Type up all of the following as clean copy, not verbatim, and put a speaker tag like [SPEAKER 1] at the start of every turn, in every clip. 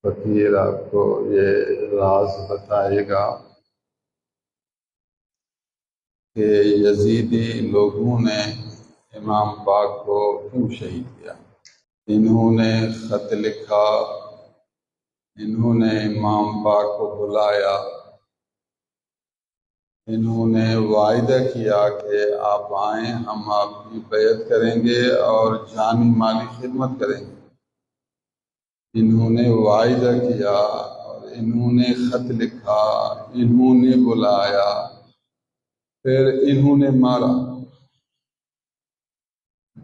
[SPEAKER 1] فقیر آپ کو یہ راز بتائے گا کہ یزیدی لوگوں نے امام پاک کو کیوں شہید کیا۔ انہوں نے خط لکھا، انہوں نے امام پاک کو بلایا، انہوں نے وعدہ کیا کہ آپ آئیں، ہم آپ کی بیعت کریں گے اور جانی مالی خدمت کریں گے۔ انہوں نے وعدہ کیا اور انہوں نے خط لکھا، انہوں نے بلایا، پھر انہوں نے مارا۔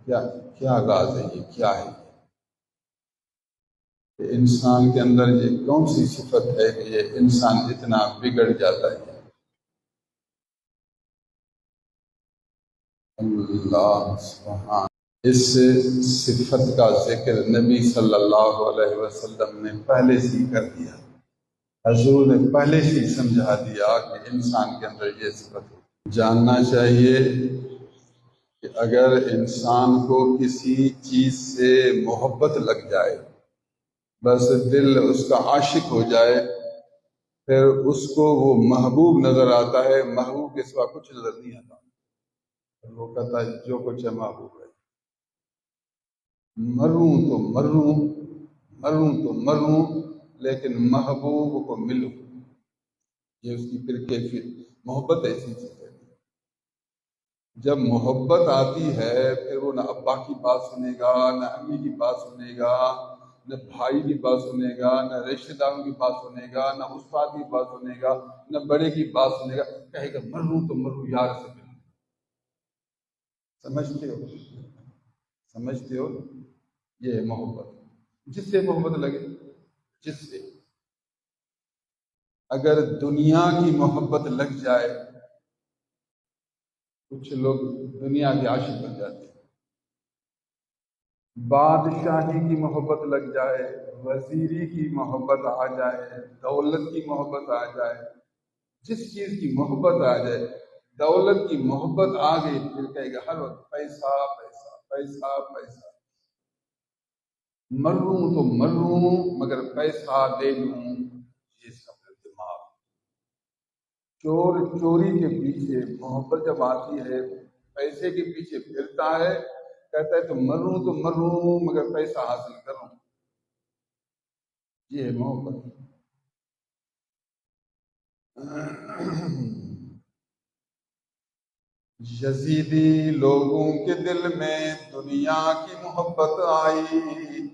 [SPEAKER 1] کیا کیا راز ہے یہ؟ کیا ہے کہ انسان کے اندر یہ کون سی صفت ہے کہ یہ انسان اتنا بگڑ جاتا ہے؟ اللہ سبحان، اس صفت کا ذکر نبی صلی اللہ علیہ وسلم نے پہلے سے ہی کر دیا۔ حضور نے پہلے سے ہی سمجھا دیا کہ انسان کے اندر یہ صفت ہے۔ جاننا چاہیے کہ اگر انسان کو کسی چیز سے محبت لگ جائے، بس دل اس کا عاشق ہو جائے، پھر اس کو وہ محبوب نظر آتا ہے، محبوب کے سوا کچھ نظر نہیں آتا، وہ کہتا ہے جو کچھ ہے محبوب ہے۔ مروں تو مروں، مروں تو مروں، لیکن محبوب کو ملوں، یہ اس کی پھر کیفیت۔ محبت ایسی چیز ہے، جب محبت آتی ہے پھر وہ نہ ابا کی بات سنے گا، نہ امی کی بات سنے گا، نہ بھائی کی بات سنے گا، نہ رشتہ داروں کی بات سنے گا، نہ استاد کی بات سنے گا، نہ بڑے کی بات سنے گا، کہے گا مروں تو مروں یار سے ملوں۔ سمجھتے ہو؟ سمجھتے ہو؟ یہ ہے محبت۔ جس سے محبت لگے، جس سے اگر دنیا کی محبت لگ جائے، کچھ لوگ دنیا کے عاشق بن جاتے ہیں، بادشاہی کی محبت لگ جائے، وزیری کی محبت آ جائے، دولت کی محبت آ جائے، جس چیز کی محبت آ جائے، دولت کی محبت آ گئی، پھر کہے گا ہر وقت پیسہ پیسہ پیسہ پیسہ، مروں تو مروں مگر پیسہ لے لوں، یہ اس کا پھر دماغ۔ چور چوری کے پیچھے، محبت جب آتی ہے پیسے کے پیچھے پھرتا ہے، کہتا ہے تو مروں مگر پیسہ حاصل کروں، یہ ہے محبت۔ یزیدی لوگوں کے دل میں دنیا کی محبت آئی،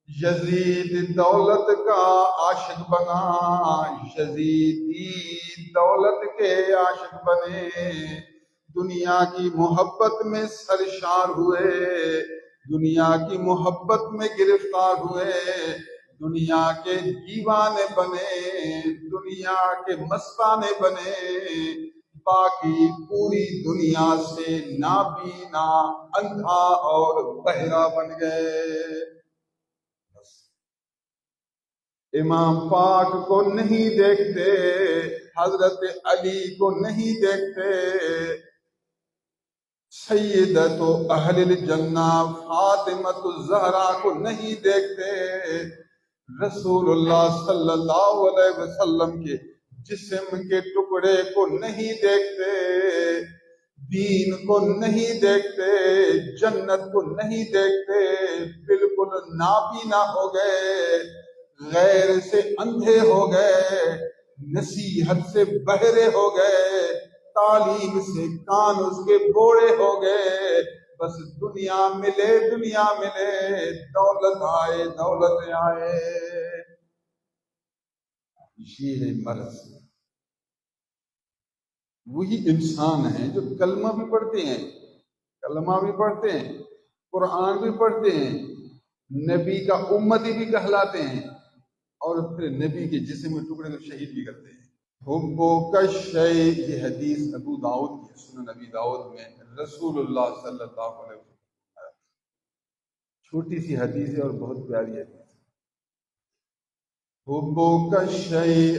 [SPEAKER 1] یزید دولت کا عاشق بنا، یزیدی دولت کے عاشق بنے، دنیا کی محبت میں سرشار ہوئے، دنیا کی محبت میں گرفتار ہوئے، دنیا کے دیوانے بنے، دنیا کے مستانے بنے، باقی پوری دنیا سے نابینا، اندھا اور بہرا بن گئے۔ امام پاک کو نہیں دیکھتے، حضرت علی کو نہیں دیکھتے، سیدۃ اہل الجنہ فاطمۃ الزہرا کو نہیں دیکھتے، رسول اللہ صلی اللہ علیہ وسلم کے جسم کے ٹکڑے کو نہیں دیکھتے، دین کو نہیں دیکھتے، جنت کو نہیں دیکھتے، بالکل نابینا ہو گئے، غیر سے اندھے ہو گئے، نصیحت سے بہرے ہو گئے، تعلیم سے کان اس کے بوڑے ہو گئے، بس دنیا ملے دنیا ملے، دولت آئے دولت آئے، یہ ہے مرض۔ وہی انسان ہیں جو کلمہ بھی پڑھتے ہیں، کلمہ بھی پڑھتے ہیں، قرآن بھی پڑھتے ہیں، نبی کا امتی بھی کہلاتے ہیں، اور پھر نبی کے جسم کے ٹکڑے کو شہید بھی کرتے ہیں۔ حبو کا شیء، یہ حدیث ابو داؤد کی سنن ابی داؤد میں رسول اللہ صلی اللہ علیہ وسلم، چھوٹی سی حدیث ہے اور بہت پیاری حدیث ہے۔ حبو کا شیء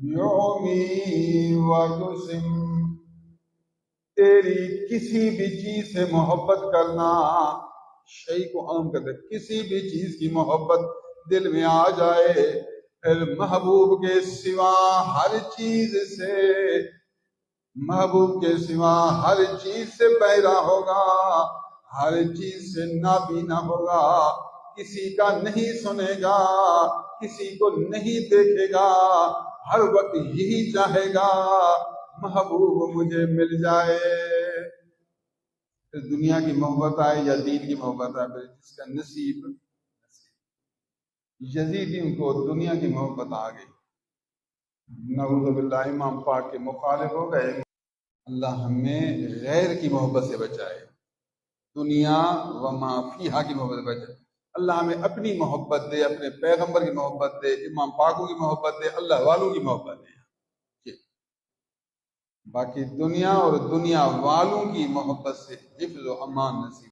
[SPEAKER 1] یعمی ویسم، تیری کسی بھی چیز سے محبت کرنا، شیء کو عام کرتے، کسی بھی چیز کی محبت دل میں آ جائے، پھر محبوب کے سوا ہر چیز سے، محبوب کے سوا ہر چیز سے بہرا ہوگا، ہر چیز سے نابینا ہوگا، کسی کا نہیں سنے گا، کسی کو نہیں دیکھے گا، ہر وقت یہی چاہے گا محبوب مجھے مل جائے۔ پھر دنیا کی محبت آئے یا دین کی محبت آئے، پھر جس کا نصیب، یزیدیوں کو دنیا کی محبت آ گئی، نعوذ باللہ امام پاک کے مخالف ہو گئے۔ اللہ ہمیں غیر کی محبت سے بچائے، دنیا و ما فیہا کی محبت سے بچائے۔ اللہ ہمیں اپنی محبت دے، اپنے پیغمبر کی محبت دے، امام پاکوں کی محبت دے، اللہ والوں کی محبت دے۔ باقی دنیا اور دنیا والوں کی محبت سے حفظ و امان نصیب۔